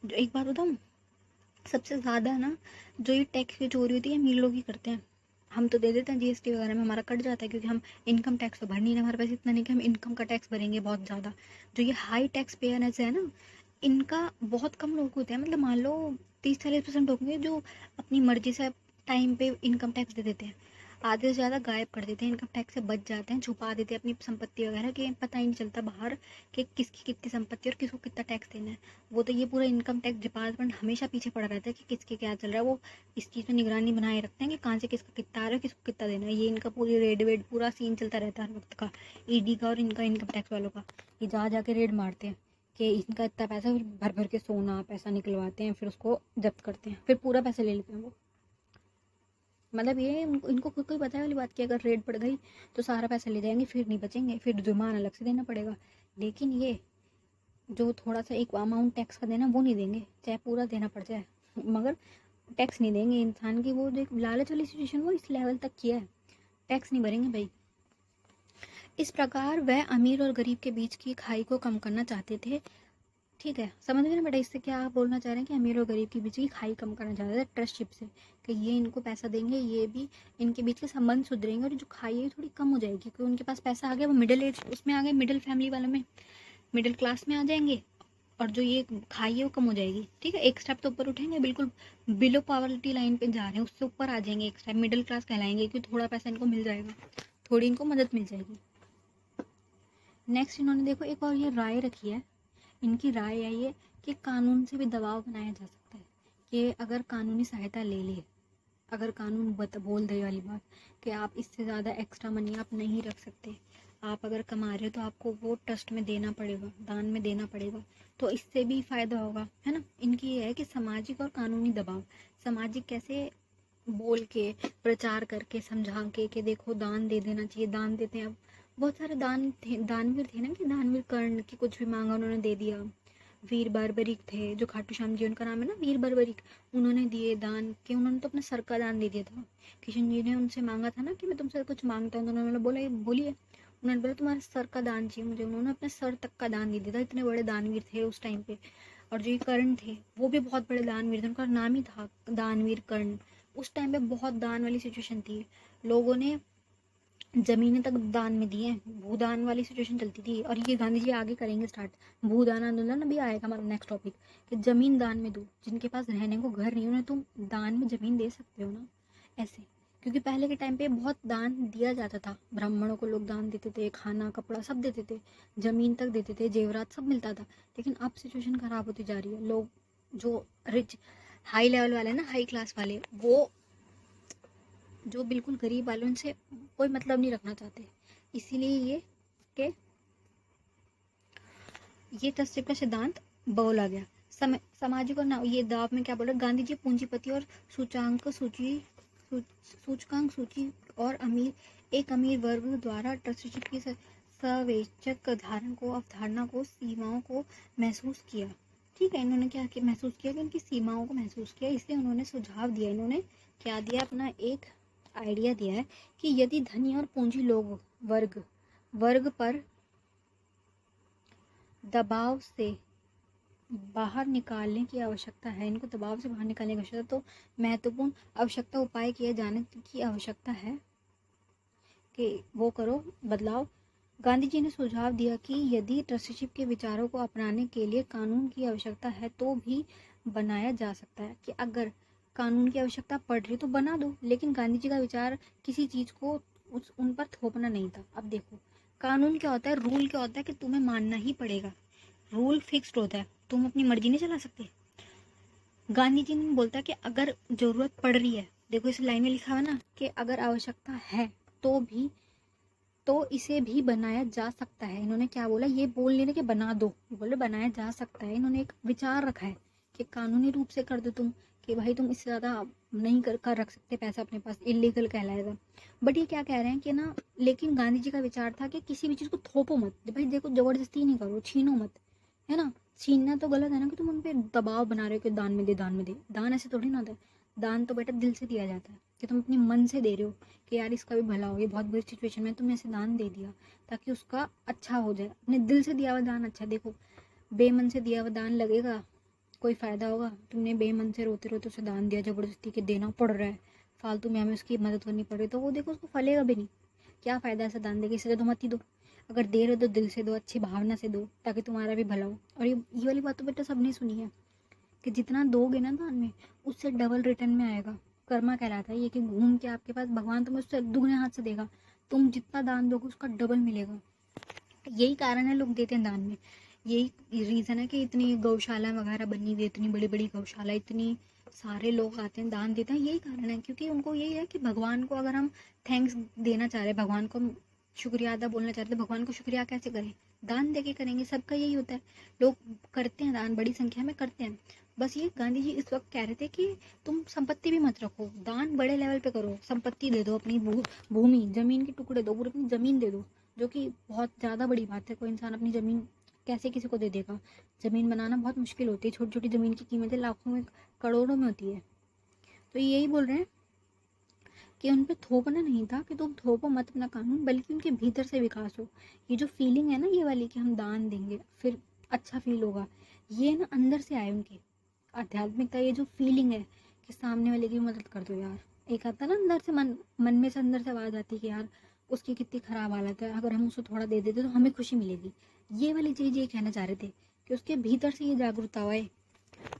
[SPEAKER 1] जो एक बात बताऊँ, सबसे ज़्यादा ना जो ये टैक्स की चोरी होती है अमीर लोग ही करते हैं। हम तो दे देते हैं जीएसटी वगैरह में, हमारा कट जाता है, क्योंकि हम इनकम टैक्स तो भर नहीं रहे, हमारे पास इतना नहीं कि हम इनकम का टैक्स भरेंगे बहुत ज़्यादा। जो ये हाई टैक्स पेयर्स है ना, इनका बहुत कम लोग होते हैं, मतलब मान लो 30-40% होंगे जो अपनी मर्जी से टाइम पे इनकम टैक्स दे देते हैं। आधे से ज़्यादा गायब कर देते हैं, इनकम टैक्स से बच जाते हैं, छुपा देते हैं अपनी संपत्ति वगैरह, कि पता ही नहीं चलता बाहर कि किसकी कितनी संपत्ति और किसको कितना टैक्स देना है। वो तो ये पूरा इनकम टैक्स डिपार्टमेंट हमेशा पीछे पड़ा रहता है कि किसके क्या चल रहा है, वो इस चीज़ में निगरानी बनाए रखते हैं कि कहाँ से किसका कितना आ रहा है, किसको कितना देना है। ये इनका पूरी रेड वेड पूरा सीन चलता रहता है हर वक्त का, ईडी का और इनका इनकम टैक्स वालों का। ये जा जाके रेड मारते हैं कि इनका इतना पैसा, फिर भर भर के सोना पैसा निकलवाते हैं, फिर उसको जब्त करते हैं, फिर पूरा पैसा ले लेते हैं वो। मतलब ये इनको खुद को ही पता है वाली बात कि अगर रेड पड़ गई तो सारा पैसा ले जाएंगे, फिर नहीं बचेंगे, फिर जुर्माना अलग से देना पड़ेगा। लेकिन ये जो थोड़ा सा एक अमाउंट टैक्स का देना वो नहीं देंगे, चाहे पूरा देना पड़ जाए, मगर टैक्स नहीं देंगे। इंसान की वो जो एक लालच वाली सिचुएशन वो इस लेवल तक किया है, टैक्स नहीं भरेंगे भाई। इस प्रकार वह अमीर और गरीब के बीच की खाई को कम करना चाहते थे। ठीक है, समझ गए ना बेटा, इससे क्या आप बोलना चाह रहे हैं कि अमीर और गरीब के बीच की खाई कम करना चाहते थे ट्रस्टशिप से, कि ये इनको पैसा देंगे, ये भी इनके बीच के संबंध सुधरेंगे, और जो खाई है थोड़ी कम हो जाएगी, क्योंकि उनके पास पैसा आ गया, वो मिडिल एज उसमें आ गए, मिडिल फैमिली वालों में, मिडिल क्लास में आ जाएंगे, और जो ये खाई है वो कम हो जाएगी। ठीक है, एक स्टेप तो ऊपर उठेंगे, बिल्कुल बिलो पॉवर्टी लाइन पे जा रहे हैं, उससे ऊपर आ जाएंगे, एक स्टेप मिडिल क्लास कहलाएंगे, क्योंकि थोड़ा पैसा इनको मिल जाएगा, थोड़ी इनको मदद मिल जाएगी। नेक्स्ट इन्होंने देखो एक और ये राय रखी है, इनकी राय है ये कि कानून से भी दबाव बनाया जा सकता है, कि अगर कानूनी सहायता ले ले, अगर कानून बोल दे वाली बात कि आप इससे ज़्यादा एक्स्ट्रा मनी आप नहीं रख सकते, आप अगर कमा रहे हो तो आपको वो ट्रस्ट में देना पड़ेगा, दान में देना पड़ेगा, तो इससे भी फ़ायदा होगा, है ना। इनकी ये है कि सामाजिक और कानूनी दबाव, सामाजिक कैसे, बोल के, प्रचार करके, समझा के कि देखो दान दे देना चाहिए, दान देते हैं। अब बहुत सारे दानवीर थे ना, कि दानवीर कर्ण की कुछ भी मांगा उन्होंने दे दिया। वीर बर्बरिक थे जो खाटू श्याम जी उनका नाम है ना, वीर बर्बरिक, उन्होंने दिए दान के, उन्होंने तो अपने सर का दान दे दिया था। किशन जी ने उनसे मांगा था ना कि मैं तुमसे कुछ मांगता हूँ, तो उन्होंने बोला बोलिए, उन्होंने बोला तुम्हारे सर का दान चाहिए मुझे, उन्होंने अपने सर तक का दान दे दिया था। इतने बड़े दानवीर थे उस टाइम पे। और जो ये कर्ण थे वो भी बहुत बड़े दानवीर थे, उनका नाम ही था दानवीर कर्ण। उस टाइम पे बहुत दान वाली सिचुएशन थी, लोगों ने जमीनें तक दान में दी हैं, भूदान वाली सिचुएशन चलती थी। और ये गांधी जी आगे करेंगे स्टार्ट, भूदान आंदोलन अभी आएगा हमारा नेक्स्ट टॉपिक, कि जमीन दान में दो, जिनके पास रहने को घर नहीं, उन्हें तुम दान में जमीन दे सकते हो ना, ऐसे। क्योंकि पहले के टाइम पे बहुत दान दिया जाता था, ब्राह्मणों को लोग दान देते थे, खाना कपड़ा सब देते थे, जमीन तक देते थे, जेवरात सब मिलता था। लेकिन अब सिचुएशन खराब होती जा रही है, लोग जो रिच हाई लेवल वाले ना, हाई क्लास वाले, वो जो बिल्कुल गरीब वाले उनसे कोई मतलब नहीं रखना चाहते। इसीलिए ये कि ये तस्वीर का सिद्धांत बोला गया। सामाजिक और ना ये दाव में क्या बोल रहे गांधी जी, पूंजीपति और सूचकांक सूची और एक अमीर वर्ग द्वारा ट्रस्टीशिप की स्वैच्छिक अवधारणा को, सीमाओं को महसूस किया। ठीक है, इन्होंने क्या महसूस किया कि इनकी सीमाओं को महसूस किया, इसलिए उन्होंने सुझाव दिया। इन्होंने क्या दिया, अपना एक आइडिया दिया है कि यदि धनी और पूंजी लोग वर्ग पर दबाव से बाहर निकालने की आवश्यकता है, इनको दबाव से बाहर निकालने की आवश्यकता, तो महत्वपूर्ण आवश्यकता उपाय किए जाने की आवश्यकता है कि वो करो बदलाव। गांधी जी ने सुझाव दिया कि यदि ट्रस्टीशिप के विचारों को अपनाने के लिए कानून की आवश्यकता है तो भी बनाया जा सकता है, कि अगर कानून की आवश्यकता पड़ रही तो बना दो। लेकिन गांधी जी का विचार किसी चीज़ को उन पर थोपना नहीं था। अब देखो, कानून क्या होता है, रूल क्या होता है कि तुम्हें मानना ही पड़ेगा, रूल फिक्स्ड होता है, तुम अपनी मर्जी नहीं चला सकते। गांधी जी ने बोलता है कि अगर जरूरत पड़ रही है, देखो इस लाइन में लिखा हुआ ना कि अगर आवश्यकता है तो इसे भी बनाया जा सकता है। इन्होंने क्या बोला, ये बोल नहीं रहे कि बना दो, ये बोल रहे बनाया जा सकता है। इन्होंने एक विचार रखा है कि कानूनी रूप से कर दो तुम, कि भाई तुम इससे ज़्यादा नहीं कर रख सकते पैसा अपने पास, इलीगल कहलाएगा। बट ये क्या कह रहे हैं कि ना, लेकिन गांधी जी का विचार था कि किसी भी चीज़ को थोपो मत, भाई देखो जबरदस्ती नहीं करो, छीनो मत, है ना। छीनना तो गलत है ना, कि तुम उन पर दबाव बना रहे हो कि दान में दे, दान में दे। दान ऐसे थोड़ी ना होता है, दान तो बेटा दिल से दिया जाता है, कि तुम अपने मन से दे रहे हो कि यार इसका भी भला हो, ये बहुत बुरी सिचुएशन में तुमने ऐसे दान दे दिया ताकि उसका अच्छा हो जाए। अपने दिल से दिया हुआ दान अच्छा। देखो बेमन से दिया हुआ दान लगेगा, कोई फ़ायदा होगा? तुमने बेमन से रोते रोते उसे दान दिया, ज़बरदस्ती के देना पड़ रहा है, फालतू में हमें उसकी मदद करनी पड़ रही है, तो वो देखो उसको फलेगा भी नहीं। क्या फ़ायदा ऐसा दान देके, इसलिए तो मत ही दो। अगर दे रहे हो तो दिल से दो, अच्छी भावना से दो, ताकि तुम्हारा भी भला हो। और ये वाली बात तो बेटा सबने सुनी है कि जितना दोगे ना दान में, उससे डबल रिटर्न में आएगा। कर्मा कहलाता है ये, कि घूम के आपके पास भगवान तुम्हें उससे दुगने हाथ से देगा। तुम जितना दान दोगे उसका डबल मिलेगा। यही कारण है लोग देते हैं दान में। यही रीज़न है कि इतनी गौशाला वगैरह बनी हुई है, इतनी बड़ी बड़ी गौशाला, इतनी सारे लोग आते हैं दान देते हैं। यही कारण है, क्योंकि उनको यही है कि भगवान को अगर हम थैंक्स देना चाह रहे हैं, भगवान को हम शुक्रिया अदा बोलना चाहते हैं, तो भगवान को शुक्रिया कैसे करें? दान दे के करेंगे। सबका यही होता है, लोग करते हैं दान, बड़ी संख्या में करते हैं। बस ये गांधी जी इस वक्त कह रहे थे कि तुम संपत्ति भी मत रखो, दान बड़े लेवल पे करो, संपत्ति दे दो, अपनी भूमि जमीन के टुकड़े दो, पूरी अपनी जमीन दे दो, जो कि बहुत ज़्यादा बड़ी बात है। कोई इंसान अपनी ज़मीन कैसे किसी को दे देगा? ज़मीन बनाना बहुत मुश्किल होती है, छोटी छोटी ज़मीन की कीमतें लाखों में करोड़ों में होती है। तो यही बोल रहे हैं कि उन पे थोपना नहीं था, कि तुम थोपो मत अपना कानून, बल्कि उनके भीतर से विकास हो। ये जो फीलिंग है ना, ये वाली कि हम दान देंगे फिर अच्छा फील होगा, ये ना अंदर से आए उनके। आध्यात्मिकता ये जो फीलिंग है कि सामने वाले की मदद कर दो यार, एक आता ना अंदर से, मन में से अंदर से आवाज़ आती है कि यार उसकी कितनी ख़राब हालत है, अगर हम उसे थोड़ा दे देते तो हमें खुशी मिलेगी। ये वाली चीज़ ये कहना चाह रहे थे कि उसके भीतर से ये जागरूकता आए।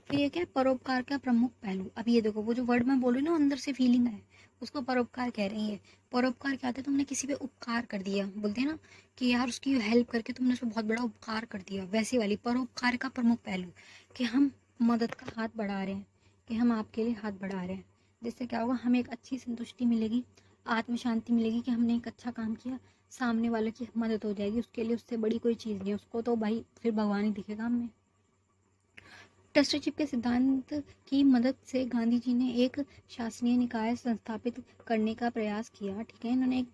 [SPEAKER 1] फिर ये क्या है, परोपकार का प्रमुख पहलू। अब ये देखो, वो जो वर्ड मैं बोल रही हूँ ना, अंदर से फीलिंग है, उसको परोपकार कह रही है। परोपकार क्या होता है? तुमने किसी पे उपकार कर दिया, बोलते हैं ना कि यार उसकी हेल्प करके तुमने उसको बहुत बड़ा उपकार कर दिया, वैसी वाली परोपकार का प्रमुख पहलू, कि हम मदद का हाथ बढ़ा रहे हैं, कि हम आपके लिए हाथ बढ़ा रहे हैं। जिससे क्या होगा, हमें एक अच्छी संतुष्टि मिलेगी, आत्म शांति मिलेगी कि हमने एक अच्छा काम किया, सामने वाले की मदद हो जाएगी, उसके लिए उससे बड़ी कोई चीज़ नहीं है, उसको तो भाई फिर भगवान ही दिखेगा हमें। ट्रस्टीशिप के सिद्धांत की मदद से गांधी जी ने एक शासनीय निकाय स्थापित करने का प्रयास किया। ठीक है, इन्होंने एक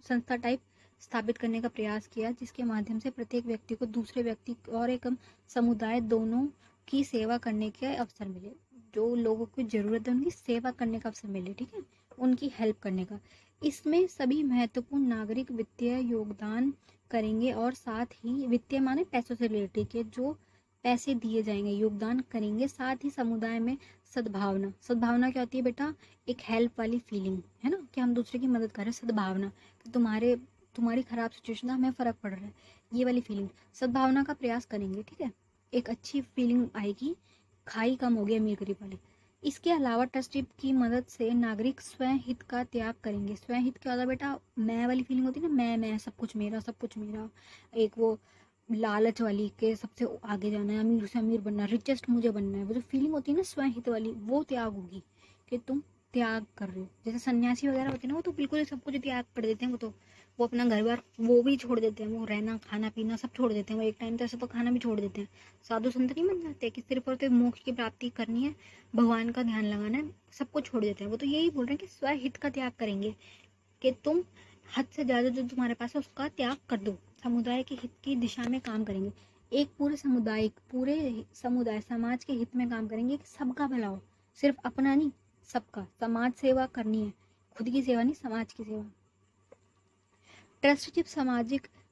[SPEAKER 1] संस्था टाइप स्थापित करने का प्रयास किया, जिसके माध्यम से प्रत्येक व्यक्ति को दूसरे व्यक्ति और एक समुदाय दोनों की सेवा करने के अवसर मिले। जो लोगों को जरूरत है उनकी सेवा करने का अवसर मिले, ठीक है, उनकी हेल्प करने का। इसमें सभी महत्वपूर्ण नागरिक वित्तीय योगदान करेंगे और साथ ही वित्तीय माने पैसों से रिलेटेड के जो पैसे दिए जाएंगे, योगदान करेंगे। साथ ही समुदाय में सद्भावना, सद्भावना क्या होती है बेटा? एक हेल्प वाली फीलिंग है ना, कि हम दूसरे की मदद करें। सद्भावना कि तुम्हारी खराब सिचुएशन हमें फर्क पड़ रहा है, ये वाली फीलिंग, सद्भावना का प्रयास करेंगे। ठीक है, एक अच्छी फीलिंग आएगी, खाई कम हो गई अमीर गरीब वाली। इसके अलावा ट्रस्टीशिप की मदद से नागरिक स्वयं हित का त्याग करेंगे। स्वयं हित क्या होता है बेटा? मैं वाली फीलिंग होती है ना, मैं सब कुछ मेरा, सब कुछ मेरा। एक वो लालच वाली के सबसे आगे जाना है, अमीर से अमीर बनना, रिचेस्ट मुझे बनना है, वो जो फीलिंग होती है ना स्वयं हित वाली, वो त्याग होगी कि तुम त्याग कर रहे हो। जैसे सन्यासी वगैरह होते हैं ना, वो तो बिल्कुल सब कुछ त्याग कर देते हैं। वो अपना घर बार वो भी छोड़ देते हैं, वो रहना खाना पीना सब छोड़ देते हैं। वो एक टाइम तो ऐसा तो खाना भी छोड़ देते हैं। साधु संत नहीं बन जाते कि सिर्फ और सिर्फ मोक्ष की प्राप्ति करनी है, भगवान का ध्यान लगाना है, सब कुछ छोड़ देते हैं। वो तो यही बोल रहे हैं कि स्वयं हित का त्याग करेंगे, कि तुम हद से ज़्यादा जो तुम्हारे पास है उसका त्याग कर दो, समुदाय के हित की दिशा में काम करेंगे। एक पूरे समुदाय समाज के हित में काम करेंगे कि सबका भला हो, सिर्फ अपना नहीं, सबका। समाज सेवा करनी है, खुद की सेवा नहीं, समाज की सेवा। ट्रस्टीशिप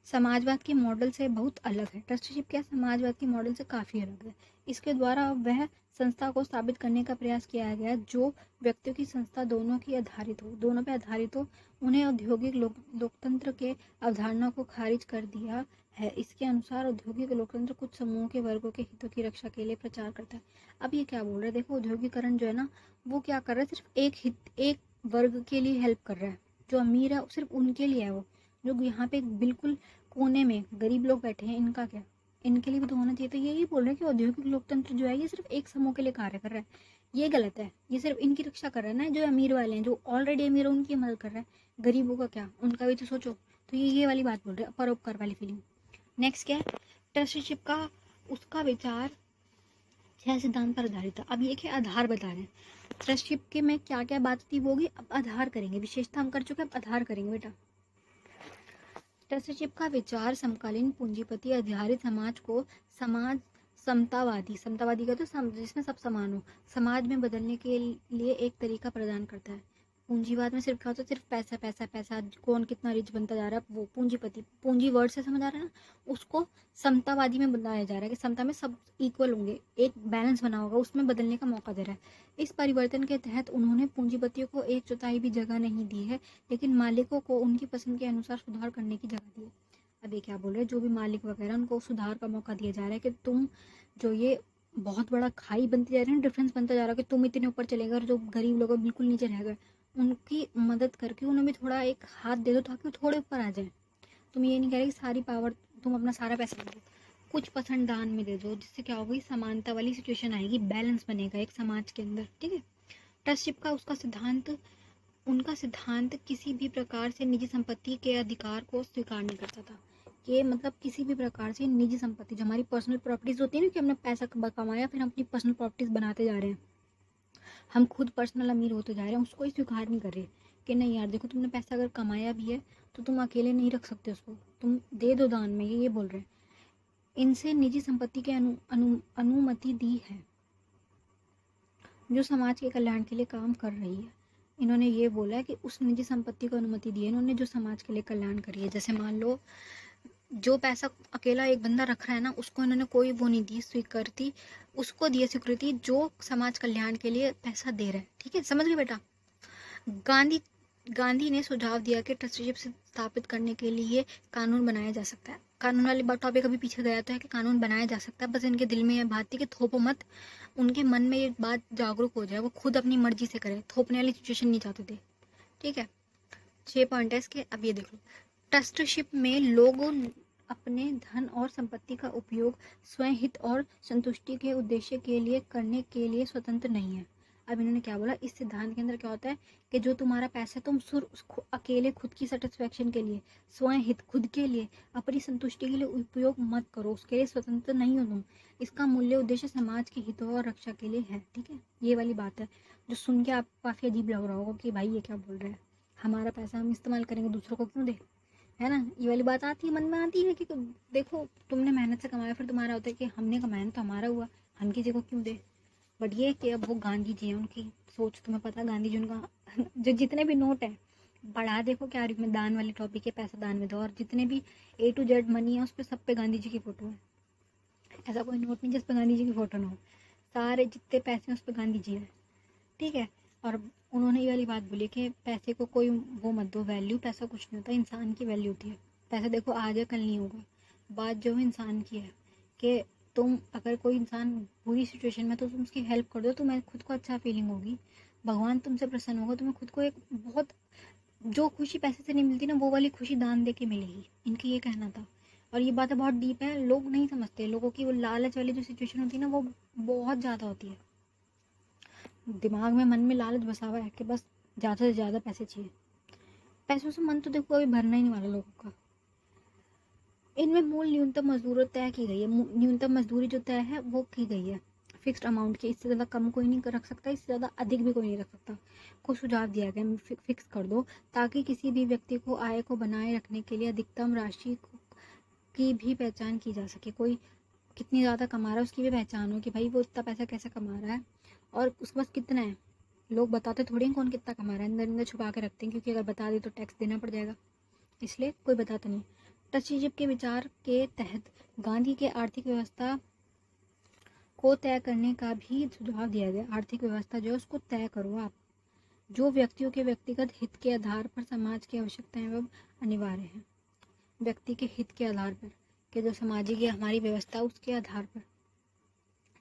[SPEAKER 1] समाजवाद के मॉडल से बहुत अलग है। ट्रस्टीशिप क्या समाजवाद के मॉडल से काफ़ी अलग है। इसके द्वारा वह संस्था को स्थापित करने का प्रयास किया गया जो व्यक्तियों की संस्था दोनों पे आधारित हो। उन्हें औद्योगिक लोकतंत्र के अवधारणा को खारिज कर दिया है। इसके अनुसार औद्योगिक लोकतंत्र कुछ समूह के वर्गों के हितों की रक्षा के लिए प्रचार करता है। अब ये क्या बोल रहे हैं? देखो, औद्योगिकरण जो है ना, वो क्या कर रहा है? सिर्फ एक वर्ग के लिए हेल्प कर रहा है, जो अमीर है सिर्फ उनके लिए है। वो जो यहाँ पे बिल्कुल कोने में गरीब लोग बैठे हैं, इनका क्या? इनके लिए भी तो होना चाहिए। तो यही बोल रहे हैं कि औद्योगिक लोकतंत्र जो है ये सिर्फ एक समूह के लिए कार्य कर रहा है, ये गलत है। ये सिर्फ इनकी रक्षा कर रहा है ना, जो अमीर वाले हैं, जो ऑलरेडी अमीर है उनकी मदद कर रहा है। गरीबों का क्या? उनका भी तो सोचो। तो ये वाली बात बोल रहे हैं, परोपकार वाली फीलिंग। नेक्स्ट क्या है? ट्रस्टीशिप का उसका विचार 6 सिद्धांत पर आधारित था। अब ये क्या आधार बता रहे हैं? ट्रस्टीशिप के में क्या क्या बात थी वो होगी, अब आधार करेंगे। विशेषता हम कर चुके, अब आधार करेंगे बेटा। ट्रस्टीशिप का विचार समकालीन पूंजीपति आधारित समाज को समाज समतावादी का तो जिसमें सब समान हो, समाज में बदलने के लिए एक तरीका प्रदान करता है। पूंजीवाद में सिर्फ क्या होता है? सिर्फ पैसा पैसा पैसा, कौन कितना रिच बनता जा रहा है, वो पूंजीपति। पूंजी वर्ड से समझ आ रहा है ना? उसको समतावादी में बनाया जा रहा है कि समता में सब इक्वल होंगे, एक बैलेंस बना होगा, उसमें बदलने का मौका दे रहा है। इस परिवर्तन के तहत उन्होंने पूंजीपतियों को एक चौथाई भी जगह नहीं दी है, लेकिन मालिकों को उनकी पसंद के अनुसार सुधार करने की जगह दी है। अब ये क्या बोल रहे हैं? जो भी मालिक वगैरह उनको सुधार का मौका दिया जा रहा है कि तुम जो ये बहुत बड़ा खाई बनती जा रही है ना, डिफरेंस बनता जा रहा है कि तुम इतने ऊपर चले गए और जो गरीब लोग बिल्कुल नीचे रह गए, उनकी मदद करके उन्हें भी थोड़ा एक हाथ दे दो ताकि वो थोड़े ऊपर आ जाए। तुम ये नहीं कह रहे कि सारी पावर, तुम अपना सारा पैसा दे दो, कुछ परसेंट दान में दे दो, जिससे क्या होगी? समानता वाली सिचुएशन आएगी, बैलेंस बनेगा एक समाज के अंदर। ठीक है। ट्रस्टशिप का उनका सिद्धांत किसी भी प्रकार से निजी संपत्ति के अधिकार को स्वीकार नहीं करता था। कि मतलब किसी भी प्रकार से निजी संपत्ति, जो हमारी पर्सनल प्रॉपर्टीज होती है ना, कि हमने पैसा कमाया फिर हम अपनी पर्सनल प्रॉपर्टीज बनाते जा रहे हैं, हम खुद पर्सनल अमीर होते जा रहे हैं, उसको ही स्वीकार नहीं कर रहे। कि नहीं यार देखो, तुमने पैसा अगर कमाया भी है तो तुम अकेले नहीं रख सकते उसको, तुम दे दो दान में, ये बोल रहे हैं। इनसे निजी संपत्ति के अनुमति दी है जो समाज के कल्याण के लिए काम कर रही है। इन्होंने ये बोला है कि उस निजी संपत्ति को अनुमति दी है इन्होंने जो समाज के लिए कल्याण करी है। जैसे मान लो जो पैसा अकेला एक बंदा रख रहा है ना, उसको इन्होंने कोई वो नहीं दी स्वीकृति, उसको दी स्वीकृति जो समाज कल्याण के लिए पैसा दे रहा है। ठीक है, समझ गए बेटा? गांधी ने सुझाव दिया कि ट्रस्टीशिप स्थापित करने के लिए कानून बनाया जा सकता है। कानून वाली बात टॉपिक अभी पीछे गया तो है कि कानून बनाया जा सकता है, बस इनके दिल में यह बात थी कि थोपो मत, उनके मन में ये बात जागरूक हो जाए, वो खुद अपनी मर्जी से करे, थोपने वाली सिचुएशन नहीं चाहते थे। ठीक है, 6 पॉइंट है इसके। अब ये देख लो, ट्रस्टशिप में लोगों अपने धन और संपत्ति का उपयोग स्वयं हित और संतुष्टि के उद्देश्य के लिए करने के लिए स्वतंत्र नहीं है। अब इन्होंने क्या बोला, इस सिद्धांत के अंदर क्या होता है कि जो तुम्हारा पैसा है तुम अकेले खुद की सेटिस्फेक्शन के लिए, स्वयं हित, खुद के लिए, अपनी संतुष्टि के लिए उपयोग मत करो, उसके लिए स्वतंत्र नहीं हो तुम। इसका मूल्य उद्देश्य समाज के हितों और रक्षा के लिए है। ठीक है, ये वाली बात है जो सुन के आपको काफ़ी अजीब लग रहा होगा कि भाई ये क्या बोल रहे हैं, हमारा पैसा हम इस्तेमाल करेंगे, दूसरों को क्यों दे, है ना। ये वाली बात आती है, मन में आती है कि देखो तुमने मेहनत से कमाया, फिर तुम्हारा होता है कि हमने कमाया तो हमारा हुआ, हम किसी को क्यों दे। बट ये कि अब वो गांधी जी हैं, उनकी सोच तुम्हें पता है, गांधी जी उनका जो जितने भी नोट है बढ़ा देखो क्या में दान वाली टॉपिक है, पैसा दान में दो, और जितने भी A to Z मनी है उस पर सब पे गांधी जी की फोटो है। ऐसा कोई नोट नहीं जिस पे गांधी जी की फोटो ना हो, सारे जितने पैसे हैं उस पर गांधी जी है। ठीक है, और उन्होंने ये वाली बात बोली कि पैसे को कोई वो मत दो वैल्यू, पैसा कुछ नहीं होता, इंसान की वैल्यू होती है। पैसा देखो आज है कल नहीं होगा, बात जो है इंसान की है कि तुम अगर कोई इंसान बुरी सिचुएशन में तो तुम उसकी हेल्प कर दो, तुम्हें खुद को अच्छा फीलिंग होगी, भगवान तुमसे प्रसन्न होगा, तुम्हें खुद को एक बहुत, जो खुशी पैसे से नहीं मिलती ना वो वाली खुशी दान दे के मिलेगी, इनकी ये कहना था। और ये बातें बहुत डीप है, लोग नहीं समझते, लोगों की वो लालच वाली जो सिचुएशन होती है ना वो बहुत ज़्यादा होती है, दिमाग में मन में लालच बसा हुआ है कि बस ज़्यादा से ज़्यादा पैसे चाहिए। पैसों से मन तो देखो कभी भरना ही नहीं वाला लोगों का। इनमें मूल न्यूनतम मजदूरी तय की गई है, न्यूनतम मजदूरी जो तय है वो की गई है फिक्स्ड अमाउंट की, इससे ज़्यादा कम कोई नहीं रख सकता, इससे ज़्यादा अधिक भी कोई नहीं रख सकता। को सुझाव दिया गया फिक्स कर दो, ताकि किसी भी व्यक्ति को आय को बनाए रखने के लिए अधिकतम राशि की भी पहचान की जा सके। कोई कितनी ज़्यादा कमा रहा है उसकी भी पहचान हो कि भाई वो इतना पैसा कैसे कमा रहा है और उसके पास कितना है। लोग बताते थोड़ी हैं कौन कितना कमा रहा है, अंदर अंदर छुपा के रखते हैं, क्योंकि अगर बता दे तो टैक्स देना पड़ जाएगा, इसलिए कोई बताता नहीं। ट्रस्टीशिप के विचार के तहत गांधी के आर्थिक व्यवस्था को तय करने का भी सुझाव दिया गया। आर्थिक व्यवस्था जो है उसको तय करो आप, जो व्यक्तियों के व्यक्तिगत हित के आधार पर समाज की आवश्यकताएं एवं अनिवार्य है। व्यक्ति के हित के आधार पर, कि जो सामाजिक या हमारी व्यवस्था उसके आधार पर।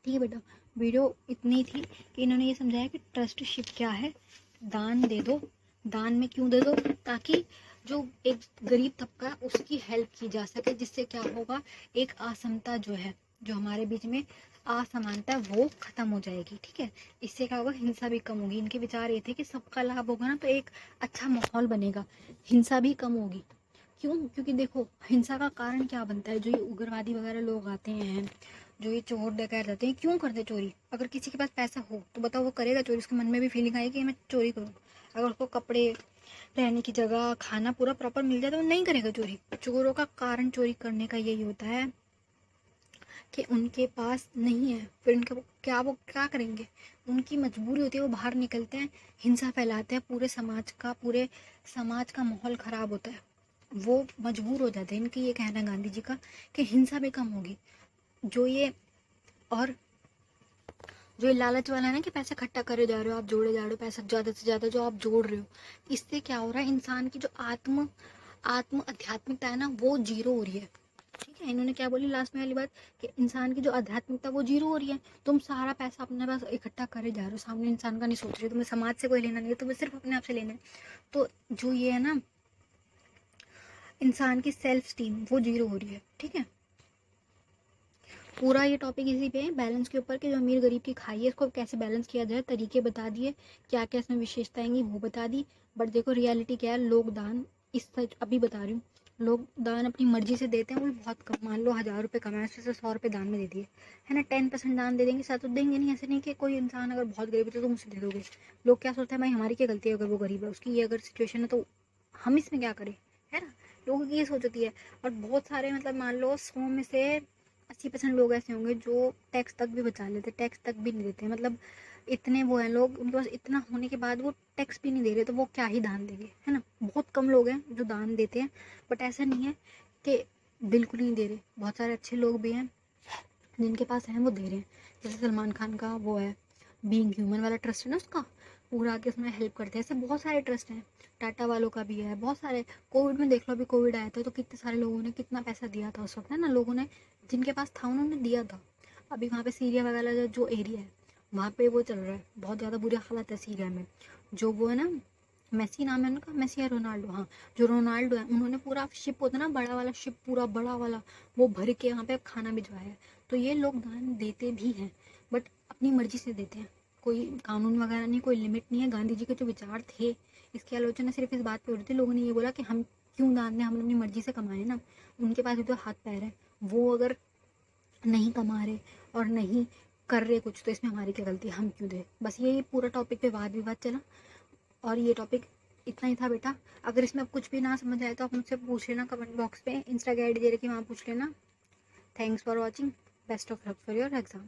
[SPEAKER 1] ठीक है बेटा, वीडियो इतनी थी कि इन्होंने ये समझाया कि ट्रस्टीशिप क्या है, दान दे दो। दान में क्यों दे दो, ताकि जो एक गरीब तबका है उसकी हेल्प की जा सके, जिससे क्या होगा, एक असमता जो है, जो हमारे बीच में असमानता वो खत्म हो जाएगी। ठीक है, इससे क्या होगा, हिंसा भी कम होगी। इनके विचार ये थे कि सबका लाभ होगा ना तो एक अच्छा माहौल बनेगा, हिंसा भी कम होगी। क्यों, क्योंकि देखो हिंसा का कारण क्या बनता है, जो ये उग्रवादी वगैरह लोग आते हैं, जो ये चोर डकैत रहते हैं, क्यों करते चोरी। अगर किसी के पास पैसा हो तो बताओ वो करेगा चोरी, उसके मन में भी फीलिंग आएगी कि मैं चोरी करूँ। अगर उसको कपड़े, रहने की जगह, खाना पूरा प्रॉपर मिल जाए तो वो नहीं करेगा चोरी। चोरों का कारण चोरी करने का यही होता है कि उनके पास नहीं है, फिर उनका वो क्या करेंगे, उनकी मजबूरी होती है, वो बाहर निकलते हैं, हिंसा फैलाते हैं, पूरे समाज का माहौल ख़राब होता है, वो मजबूर हो जाते हैं। इनकी ये कहना है गांधी जी का कि हिंसा भी कम होगी। जो ये और जो ये लालच वाला है ना कि पैसे इकट्ठा करे जा रहे हो आप, जोड़े जा रहे हो पैसा, ज़्यादा से ज़्यादा जो आप जोड़ रहे हो, इससे क्या हो रहा है, इंसान की जो आत्म आध्यात्मिकता है ना वो जीरो हो रही है। ठीक है, इन्होंने क्या बोली लास्ट में वाली बात कि इंसान की जो आध्यात्मिकता वो जीरो हो रही है। तुम सारा पैसा अपने पास इकट्ठा करे जा रहे हो, सामने इंसान का नहीं सोच रहे, तुम्हें समाज से कोई लेना नहीं है, तुम्हें सिर्फ अपने आप से लेना है। तो जो ये है ना, इंसान की सेल्फ स्टीम वो जीरो हो रही है। ठीक है, पूरा ये टॉपिक इसी पे है, बैलेंस के ऊपर, कि जो अमीर गरीब की खाई है इसको कैसे बैलेंस किया जाए, तरीके बता दिए, क्या क्या इसमें विशेषताएं वो बता दी। बट देखो रियलिटी क्या है, लोग दान, इस सच अभी बता रही हूँ, लोग दान अपनी मर्जी से देते हैं, वो भी बहुत कम। मान लो 1000 रुपये कमाए, उससे 100 रुपये दान में दे दिए, है ना, 10% दान दे देंगे, साथ तो देंगे नहीं। ऐसे नहीं कि कोई इंसान अगर बहुत गरीब है तो तुम उसे दे दोगे। लोग क्या सोचते हैं, भाई हमारी क्या गलती है अगर वो गरीब है, उसकी ये अगर सिचुएशन है तो हम इसमें क्या करें, है ना, लोगों की ये सोच होती है। और बहुत सारे मतलब मान लो 100 में से 80% लोग ऐसे होंगे जो टैक्स तक भी बचा लेते, टैक्स तक भी नहीं देते। मतलब इतने वो हैं लोग, उनके पास इतना होने के बाद वो टैक्स भी नहीं दे रहे, तो वो क्या ही दान देंगे, है ना। बहुत कम लोग हैं जो दान देते हैं, बट ऐसा नहीं है कि बिल्कुल नहीं दे रहे, बहुत सारे अच्छे लोग भी हैं जिनके पास हैं वो दे रहे हैं। जैसे सलमान खान का वो है बीइंग ह्यूमन वाला ट्रस्ट है ना, उसका पूरा आके उसमें हेल्प करते हैं। ऐसे बहुत सारे ट्रस्ट हैं, टाटा वालों का भी है, बहुत सारे। कोविड में देख लो, अभी कोविड आया था तो कितने सारे लोगों ने कितना पैसा दिया था उस वक्त, है ना, लोगों ने जिनके पास था उन्होंने दिया था। अभी वहाँ पे सीरिया वगैरह जो एरिया है वहाँ पे वो चल रहा है, बहुत ज़्यादा बुरी हालत है सीरिया में। जो वो है ना, मेसी नाम है उनका, मेसी या रोनाल्डो, हाँ जो रोनाल्डो है, उन्होंने पूरा शिप होता है ना बड़ा वाला शिप, पूरा बड़ा वाला वो भर के वहाँ पे खाना भिजवाया है। तो ये लोग दान देते भी हैं, बट अपनी मर्जी से देते हैं। कोई कानून वगैरह नहीं, कोई लिमिट नहीं है। गांधी जी के जो विचार थे, इसकी आलोचना सिर्फ इस बात पे हो रही थी, लोगों ने ये बोला कि हम क्यों दान दें, हम अपनी मर्जी से कमाए ना, उनके पास भी तो हाथ पैर है, वो अगर नहीं कमा रहे और नहीं कर रहे कुछ, तो इसमें हमारी क्या गलती, हम क्यों दे। बस ये पूरा टॉपिक पे वाद विवाद चला, और ये टॉपिक इतना ही था बेटा। अगर इसमें अब कुछ भी ना समझ आए तो आप मुझसे पूछ लेना कमेंट बॉक्स पे, इंस्टा की आईडी दे रखी, वहाँ पूछ लेना। Thanks for watching, best of luck for your exam.